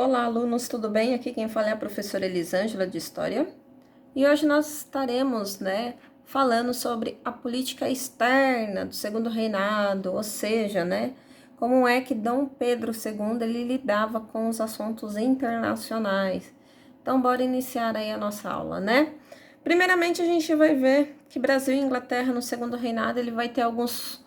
Olá, alunos, tudo bem? Aqui quem fala é a professora Elisângela de História. E hoje nós estaremos, falando sobre a política externa do Segundo Reinado, ou seja, como é que Dom Pedro II ele lidava com os assuntos internacionais. Então, bora iniciar aí a nossa aula, né? Primeiramente, a gente vai ver que Brasil e Inglaterra no Segundo Reinado ele vai ter alguns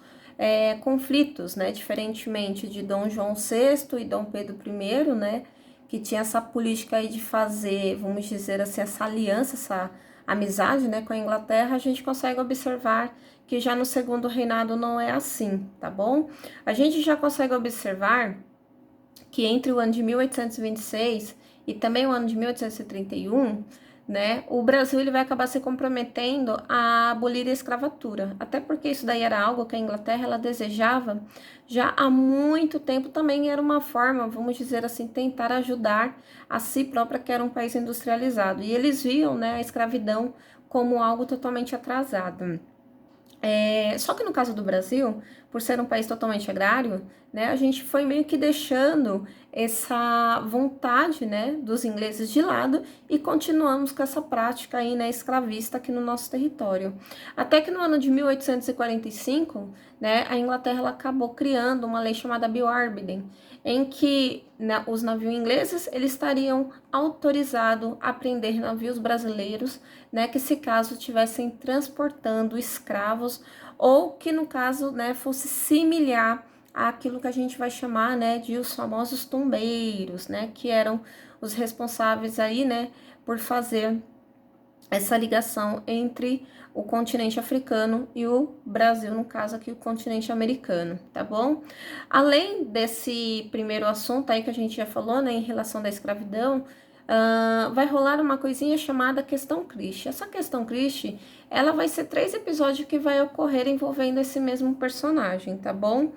conflitos, diferentemente de Dom João VI e Dom Pedro I, que tinha essa política aí de fazer, vamos dizer assim, essa aliança, essa amizade, com a Inglaterra, a gente consegue observar que já no Segundo Reinado não é assim, tá bom? A gente já consegue observar que entre o ano de 1826 e também o ano de 1831, o Brasil ele vai acabar se comprometendo a abolir a escravatura, até porque isso daí era algo que a Inglaterra ela desejava já há muito tempo, também era uma forma, vamos dizer assim, tentar ajudar a si própria, que era um país industrializado, e eles viam, a escravidão como algo totalmente atrasado. Só que no caso do Brasil, por ser um país totalmente agrário, a gente foi meio que deixando essa vontade, dos ingleses de lado e continuamos com essa prática aí, escravista aqui no nosso território. Até que no ano de 1845, a Inglaterra ela acabou criando uma lei chamada Bill Arbiden, em que os navios ingleses eles estariam autorizados a prender navios brasileiros, que se caso estivessem transportando escravos ou que no caso, fosse similar àquilo que a gente vai chamar, de os famosos tumbeiros, que eram os responsáveis aí, por fazer essa ligação entre o continente africano e o Brasil, no caso aqui o continente americano, tá bom? Além desse primeiro assunto aí que a gente já falou, em relação da escravidão, vai rolar uma coisinha chamada questão Christie. Essa questão Christie, ela vai ser 3 episódios que vai ocorrer envolvendo esse mesmo personagem, tá bom?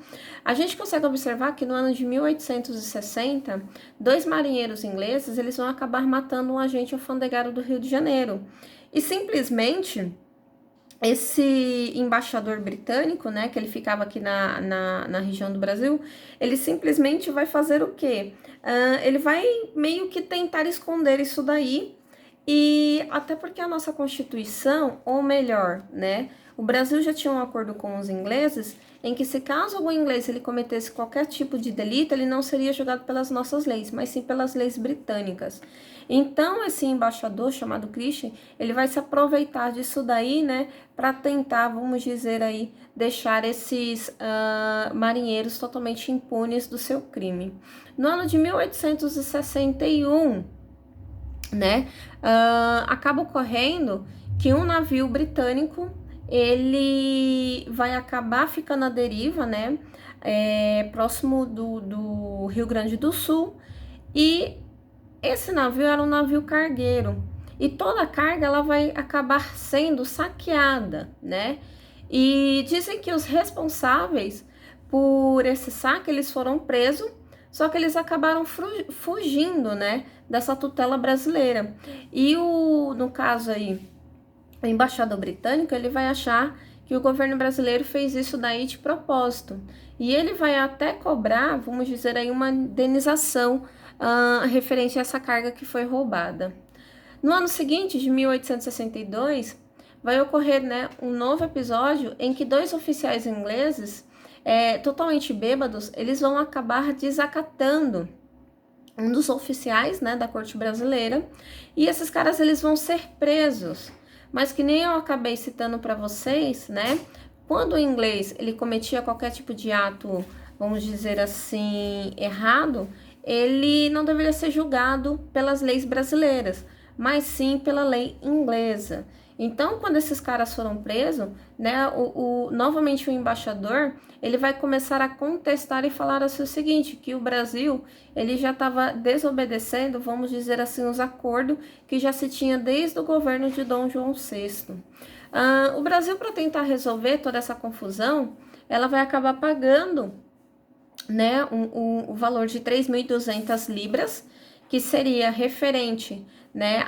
A gente consegue observar que no ano de 1860, 2 marinheiros ingleses, eles vão acabar matando um agente alfandegário do Rio de Janeiro. E simplesmente esse embaixador britânico, que ele ficava aqui na região do Brasil, ele simplesmente vai fazer o quê? Ele vai meio que tentar esconder isso daí, e até porque a nossa Constituição, ou melhor, o Brasil já tinha um acordo com os ingleses, em que se caso algum inglês ele cometesse qualquer tipo de delito, ele não seria julgado pelas nossas leis, mas sim pelas leis britânicas. Então, esse embaixador chamado Christie, ele vai se aproveitar disso daí, para tentar, vamos dizer aí, deixar esses marinheiros totalmente impunes do seu crime. No ano de 1861, acaba ocorrendo que um navio britânico ele vai acabar ficando à deriva, próximo do Rio Grande do Sul, e esse navio era um navio cargueiro, e toda a carga ela vai acabar sendo saqueada, E dizem que os responsáveis por esse saque, eles foram presos, só que eles acabaram fugindo, dessa tutela brasileira. E no caso aí, o embaixador britânico, ele vai achar que o governo brasileiro fez isso daí de propósito. E ele vai até cobrar, vamos dizer aí, uma indenização referente a essa carga que foi roubada. No ano seguinte, de 1862, vai ocorrer um novo episódio em que 2 oficiais ingleses, totalmente bêbados, eles vão acabar desacatando um dos oficiais da corte brasileira, e esses caras eles vão ser presos. Mas que nem eu acabei citando para vocês, quando o inglês ele cometia qualquer tipo de ato, vamos dizer assim, errado, ele não deveria ser julgado pelas leis brasileiras, mas sim pela lei inglesa. Então, quando esses caras foram presos, novamente o embaixador, ele vai começar a contestar e falar assim o seguinte, que o Brasil, ele já estava desobedecendo, vamos dizer assim, os acordos que já se tinha desde o governo de Dom João VI. O Brasil, para tentar resolver toda essa confusão, ela vai acabar pagando, o valor de 3.200 libras, que seria referente,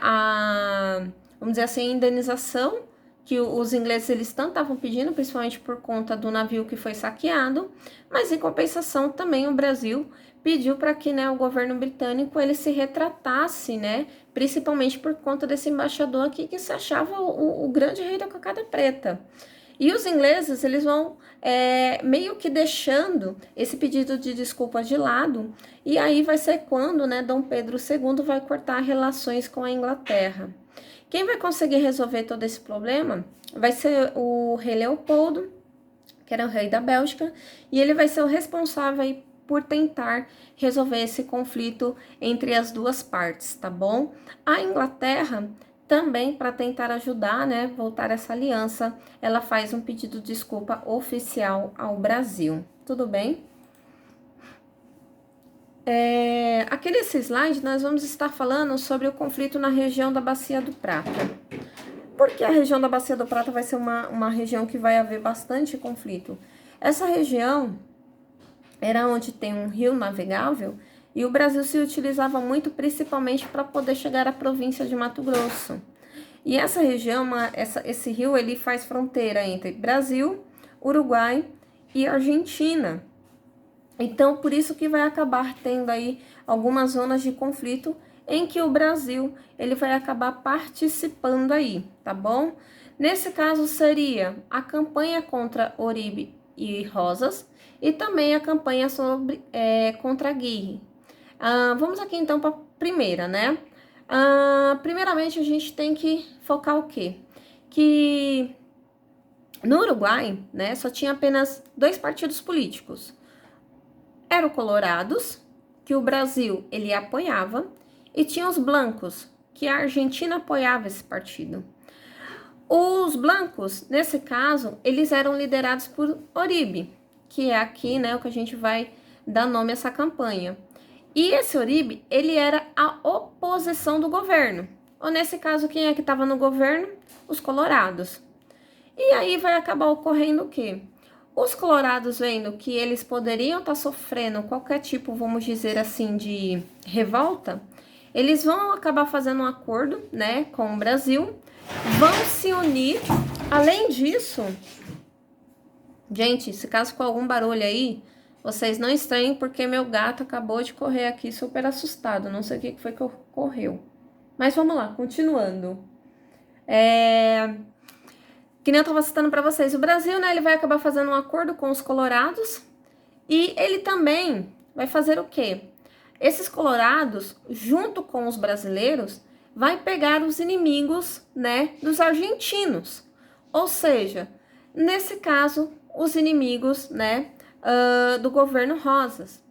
a, vamos dizer assim, a indenização que os ingleses eles tanto estavam pedindo, principalmente por conta do navio que foi saqueado, mas em compensação também o Brasil pediu para que, né, o governo britânico ele se retratasse, né, principalmente por conta desse embaixador aqui que se achava o grande rei da cocada preta. E os ingleses, eles vão meio que deixando esse pedido de desculpa de lado, e aí vai ser quando, né, Dom Pedro II vai cortar relações com a Inglaterra. Quem vai conseguir resolver todo esse problema vai ser o rei Leopoldo, que era o rei da Bélgica, e ele vai ser o responsável por tentar resolver esse conflito entre as duas partes, tá bom? A Inglaterra também, para tentar ajudar, né, voltar essa aliança, ela faz um pedido de desculpa oficial ao Brasil. Tudo bem? Aqui nesse slide, nós vamos estar falando sobre o conflito na região da Bacia do Prata. Porque a região da Bacia do Prata vai ser uma região que vai haver bastante conflito. Essa região era onde tem um rio navegável e o Brasil se utilizava muito principalmente para poder chegar à província de Mato Grosso. E essa região, esse rio, ele faz fronteira entre Brasil, Uruguai e Argentina. Então, por isso que vai acabar tendo aí algumas zonas de conflito em que o Brasil ele vai acabar participando aí, tá bom? Nesse caso seria a campanha contra Oribe e Rosas e também a campanha contra Aguirre. Vamos aqui então para a primeira, né? Primeiramente a gente tem que focar o quê? Que no Uruguai, né, só tinha apenas 2 partidos políticos. Eram colorados, que o Brasil ele apoiava, e tinha os blancos, que a Argentina apoiava esse partido. Os blancos, nesse caso, eles eram liderados por Oribe, que é aqui, né, o que a gente vai dar nome a essa campanha. E esse Oribe, ele era a oposição do governo. Ou nesse caso, quem é que estava no governo? Os colorados. E aí vai acabar ocorrendo o quê? Os colorados, vendo que eles poderiam estar sofrendo qualquer tipo, vamos dizer assim, de revolta, eles vão acabar fazendo um acordo, né, com o Brasil, vão se unir. Além disso, gente, se caso com algum barulho aí, vocês não estranhem, porque meu gato acabou de correr aqui super assustado, não sei o que foi que ocorreu. Mas vamos lá, continuando. Que nem eu estava citando para vocês, o Brasil, né, ele vai acabar fazendo um acordo com os colorados e ele também vai fazer o quê? Esses colorados, junto com os brasileiros, vai pegar os inimigos, né, dos argentinos. Ou seja, nesse caso, os inimigos, né, do governo Rosas.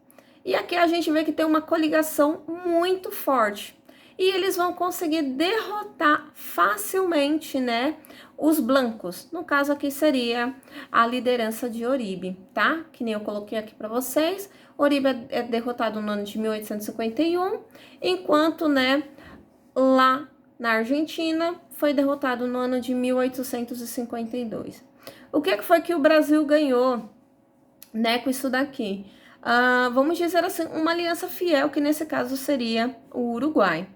E aqui a gente vê que tem uma coligação muito forte. E eles vão conseguir derrotar facilmente, né, os blancos. No caso aqui seria a liderança de Oribe, tá? Que nem eu coloquei aqui para vocês. Oribe é derrotado no ano de 1851, enquanto, né, lá na Argentina foi derrotado no ano de 1852. O que foi que o Brasil ganhou, né, com isso daqui? Vamos dizer assim, uma aliança fiel, que nesse caso seria o Uruguai.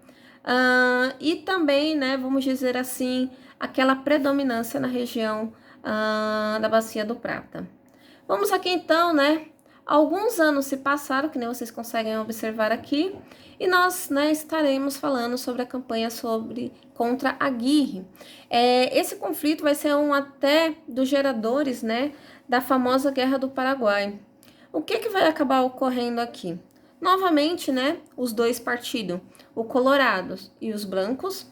E também, né, vamos dizer assim, aquela predominância na região da Bacia do Prata. Vamos aqui então, né, alguns anos se passaram, que nem vocês conseguem observar aqui, e nós, né, estaremos falando sobre a campanha contra Aguirre. Esse conflito vai ser um até dos geradores, né, da famosa Guerra do Paraguai. O que vai acabar ocorrendo aqui? Novamente, né, os 2 partidos, o Colorados e os Brancos.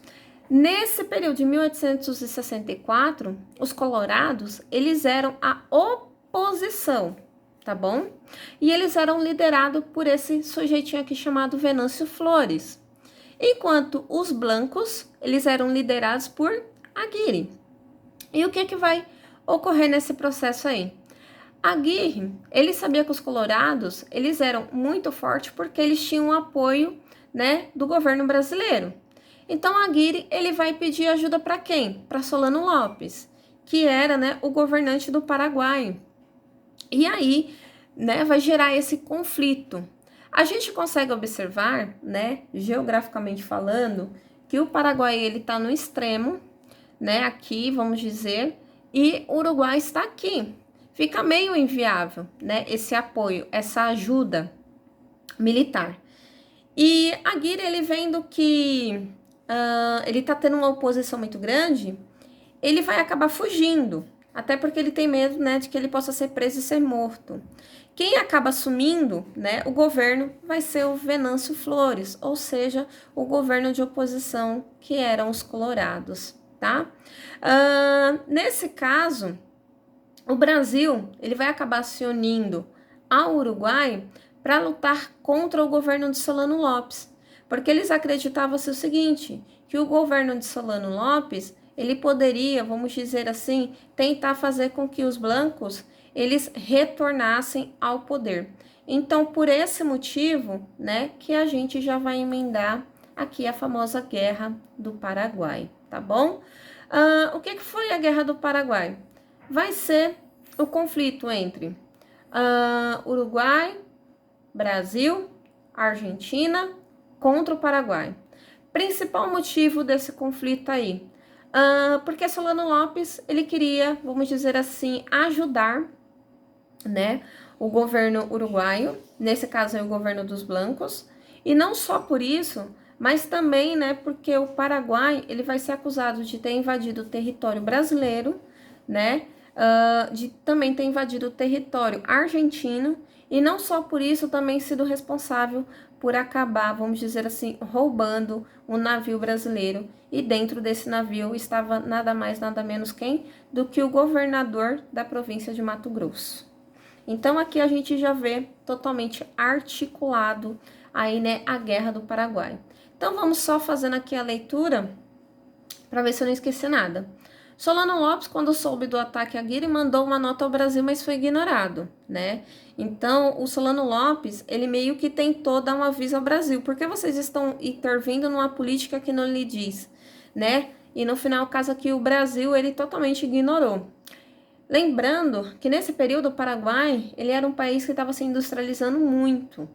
Nesse período de 1864, os Colorados, eles eram a oposição, tá bom? E eles eram liderados por esse sujeitinho aqui chamado Venâncio Flores. Enquanto os Blancos, eles eram liderados por Aguirre. E o que vai ocorrer nesse processo aí? Aguirre, ele sabia que os colorados, eles eram muito fortes porque eles tinham o apoio, né, do governo brasileiro. Então, Aguirre, ele vai pedir ajuda para quem? Para Solano Lopes, que era, né, o governante do Paraguai. E aí, né, vai gerar esse conflito. A gente consegue observar, né, geograficamente falando, que o Paraguai, ele está no extremo, né, aqui, vamos dizer, e o Uruguai está aqui. Fica meio inviável, né, esse apoio, essa ajuda. militar. E Aguirre, ele vendo que ele tá tendo uma oposição muito grande, ele vai acabar fugindo, até porque ele tem medo, né, de que ele possa ser preso e ser morto. Quem acaba assumindo, né, o governo vai ser o Venâncio Flores, ou seja, o governo de oposição que eram os colorados, tá? Nesse caso, o Brasil ele vai acabar se unindo ao Uruguai para lutar contra o governo de Solano Lopes, porque eles acreditavam-se o seguinte, que o governo de Solano Lopes ele poderia, vamos dizer assim, tentar fazer com que os blancos eles retornassem ao poder. Então, por esse motivo, né, que a gente já vai emendar aqui a famosa Guerra do Paraguai, tá bom? O que foi a Guerra do Paraguai? Vai ser o conflito entre Uruguai, Brasil, Argentina contra o Paraguai. Principal motivo desse conflito aí, porque Solano Lopes ele queria, vamos dizer assim, ajudar, né, o governo uruguaio, nesse caso é o governo dos blancos, e não só por isso, mas também, né, porque o Paraguai ele vai ser acusado de ter invadido o território brasileiro, né, de também ter invadido o território argentino, e não só por isso também sido responsável por acabar, vamos dizer assim, roubando um navio brasileiro, e dentro desse navio estava nada mais, nada menos quem? Do que o governador da província de Mato Grosso. Então, aqui a gente já vê totalmente articulado aí, né, a Guerra do Paraguai. Então, vamos só fazendo aqui a leitura para ver se eu não esqueci nada. Solano Lopes, quando soube do ataque a Aguirre, mandou uma nota ao Brasil, mas foi ignorado, né? Então, o Solano Lopes, ele meio que tentou dar um aviso ao Brasil. Por que vocês estão intervindo numa política que não lhe diz, né? E no final, o caso aqui, o Brasil, ele totalmente ignorou. Lembrando que nesse período o Paraguai, ele era um país que estava se industrializando muito,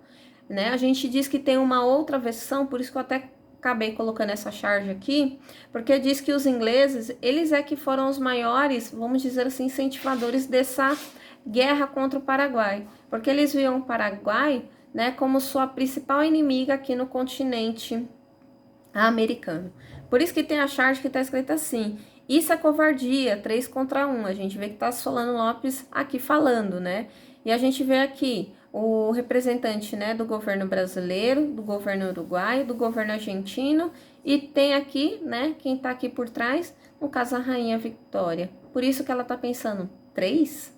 né? A gente diz que tem uma outra versão, por isso que eu até acabei colocando essa charge aqui, porque diz que os ingleses, eles é que foram os maiores, vamos dizer assim, incentivadores dessa guerra contra o Paraguai, porque eles viam o Paraguai, né, como sua principal inimiga aqui no continente americano. Por isso que tem a charge que está escrita assim: isso é covardia, 3 contra 1. A gente vê que tá Solano Lopes aqui falando, né? E a gente vê aqui o representante, né, do governo brasileiro, do governo uruguaio, do governo argentino, e tem aqui, né, quem tá aqui por trás, no caso a Rainha Victória. Por isso que ela tá pensando, 3?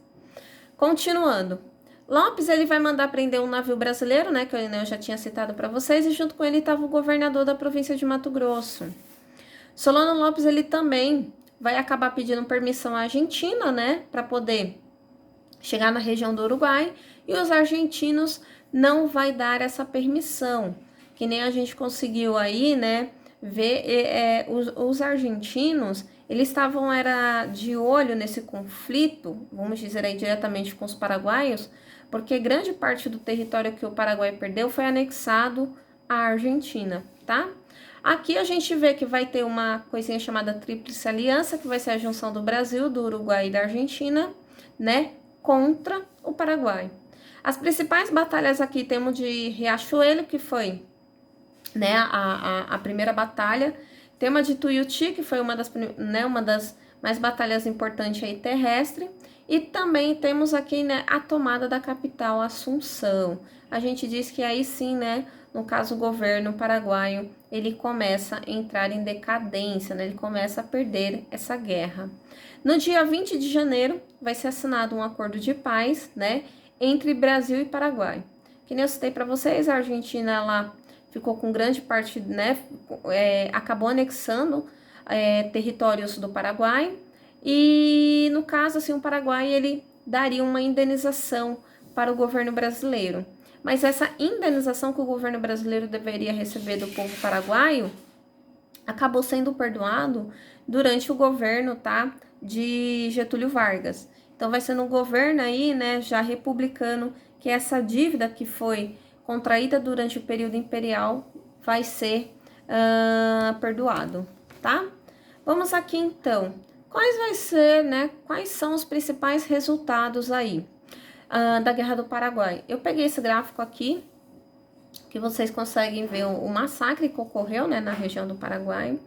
Continuando. Lopes, ele vai mandar prender um navio brasileiro, né, que eu já tinha citado para vocês, e junto com ele estava o governador da província de Mato Grosso. Solano Lopes, ele também vai acabar pedindo permissão à Argentina, né, para poder chegar na região do Uruguai, e os argentinos não vai dar essa permissão, que nem a gente conseguiu aí, né, ver os argentinos, eles estavam de olho nesse conflito, vamos dizer aí diretamente com os paraguaios, porque grande parte do território que o Paraguai perdeu foi anexado à Argentina, tá? Aqui a gente vê que vai ter uma coisinha chamada Tríplice Aliança, que vai ser a junção do Brasil, do Uruguai e da Argentina, né, contra o Paraguai. As principais batalhas aqui temos de Riachuelo, que foi, né, a primeira batalha. Tem uma de Tuiuti, que foi uma das mais batalhas importantes aí terrestre. E também temos aqui, né, a tomada da capital, Assunção. A gente diz que aí sim, né, no caso o governo paraguaio, ele começa a entrar em decadência, né, ele começa a perder essa guerra. No dia 20 de janeiro, vai ser assinado um acordo de paz, né, entre Brasil e Paraguai. Que nem eu citei para vocês, a Argentina, ela ficou com grande parte, né, acabou anexando territórios do Paraguai, e no caso, assim, o Paraguai, ele daria uma indenização para o governo brasileiro. Mas essa indenização que o governo brasileiro deveria receber do povo paraguaio acabou sendo perdoado durante o governo, tá, de Getúlio Vargas. Então vai ser no governo aí, né, já republicano, que essa dívida que foi contraída durante o período imperial vai ser perdoado, tá? Vamos aqui então. Quais são os principais resultados aí da Guerra do Paraguai? Eu peguei esse gráfico aqui, que vocês conseguem ver o massacre que ocorreu, né, na região do Paraguai.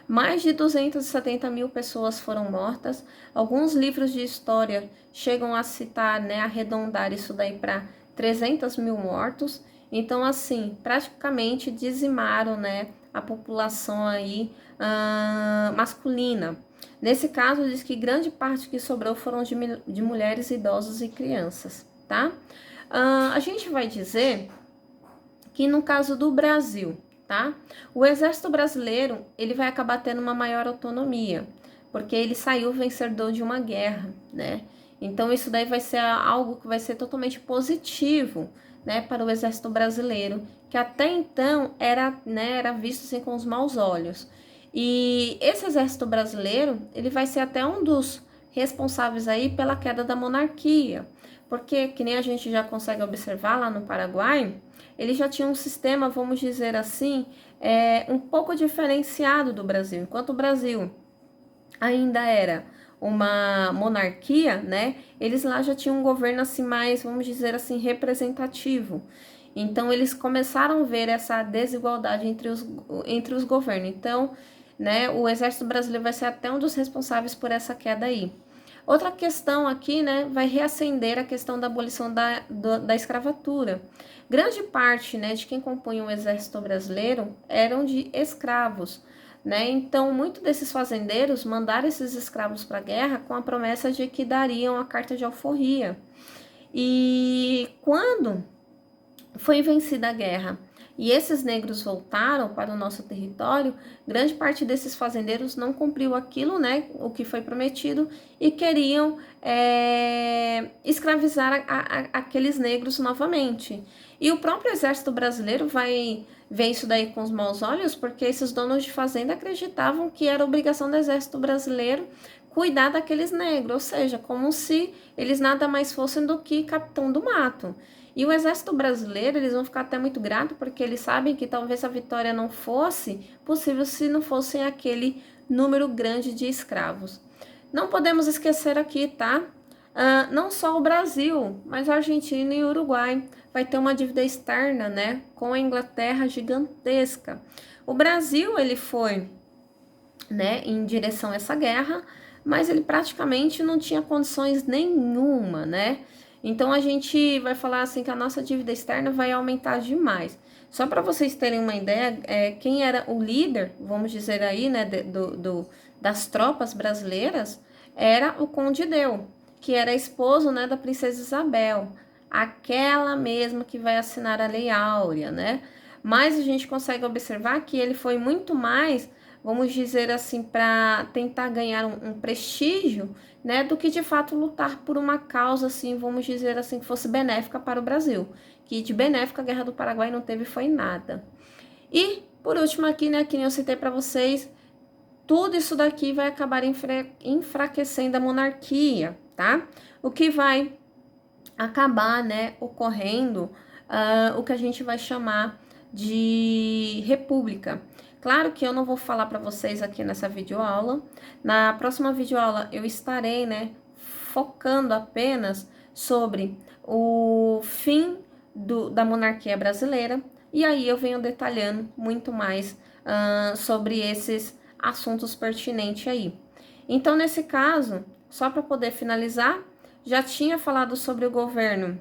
Mais de 270 mil pessoas foram mortas. Alguns livros de história chegam a citar, né, arredondar isso daí para 300 mil mortos. Então, assim, praticamente dizimaram, né, a população aí masculina. Nesse caso, diz que grande parte que sobrou foram de mulheres, idosos e crianças, tá? A gente vai dizer que no caso do Brasil, tá? O exército brasileiro, ele vai acabar tendo uma maior autonomia, porque ele saiu vencedor de uma guerra, né? Então isso daí vai ser algo que vai ser totalmente positivo, né, para o exército brasileiro, que até então era, né, era visto assim com os maus olhos. E esse exército brasileiro, ele vai ser até um dos responsáveis aí pela queda da monarquia, porque que nem a gente já consegue observar lá no Paraguai, ele já tinha um sistema, vamos dizer assim, um pouco diferenciado do Brasil. Enquanto o Brasil ainda era uma monarquia, né? Eles lá já tinham um governo assim mais, vamos dizer assim, representativo. Então eles começaram a ver essa desigualdade entre os governos. Então, né, o exército brasileiro vai ser até um dos responsáveis por essa queda aí. Outra questão aqui, né, vai reacender a questão da abolição da escravatura. Grande parte, né, de quem compunha o exército brasileiro eram de escravos, né? Então, muitos desses fazendeiros mandaram esses escravos para a guerra com a promessa de que dariam a carta de alforria. E quando foi vencida a guerra e esses negros voltaram para o nosso território, grande parte desses fazendeiros não cumpriu aquilo, né, o que foi prometido, e queriam escravizar aqueles negros novamente. E o próprio exército brasileiro vai ver isso daí com os maus olhos, porque esses donos de fazenda acreditavam que era obrigação do exército brasileiro cuidar daqueles negros, ou seja, como se eles nada mais fossem do que capitão do mato. E o exército brasileiro, eles vão ficar até muito gratos, porque eles sabem que talvez a vitória não fosse possível se não fossem aquele número grande de escravos. Não podemos esquecer aqui, tá? Não só o Brasil, mas a Argentina e o Uruguai vai ter uma dívida externa, né, com a Inglaterra gigantesca. O Brasil, ele foi, né, em direção a essa guerra, mas ele praticamente não tinha condições nenhuma, né? Então a gente vai falar assim que a nossa dívida externa vai aumentar demais. Só para vocês terem uma ideia, quem era o líder, vamos dizer aí, né, das tropas brasileiras, era o Conde Deu, que era esposo, né, da princesa Isabel, aquela mesma que vai assinar a Lei Áurea, né? Mas a gente consegue observar que ele foi muito mais, vamos dizer assim, para tentar ganhar um prestígio, né, do que de fato lutar por uma causa, assim, vamos dizer assim, que fosse benéfica para o Brasil. Que de benéfica a Guerra do Paraguai não teve foi nada. E, por último aqui, né, que nem eu citei para vocês, tudo isso daqui vai acabar enfraquecendo a monarquia, tá? O que vai acabar, né, ocorrendo o que a gente vai chamar de república. Claro que eu não vou falar para vocês aqui nessa videoaula. Na próxima videoaula eu estarei, né, focando apenas sobre o fim da monarquia brasileira, e aí eu venho detalhando muito mais sobre esses assuntos pertinentes aí. Então, nesse caso, só para poder finalizar, já tinha falado sobre o governo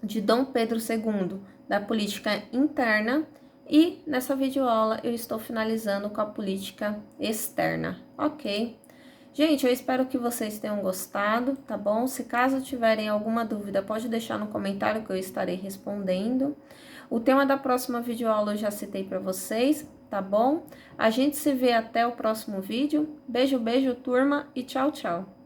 de Dom Pedro II, da política interna, e nessa videoaula eu estou finalizando com a política externa, ok? Gente, eu espero que vocês tenham gostado, tá bom? Se caso tiverem alguma dúvida, pode deixar no comentário que eu estarei respondendo. O tema da próxima videoaula eu já citei para vocês, tá bom? A gente se vê até o próximo vídeo. Beijo, beijo, turma, e tchau, tchau!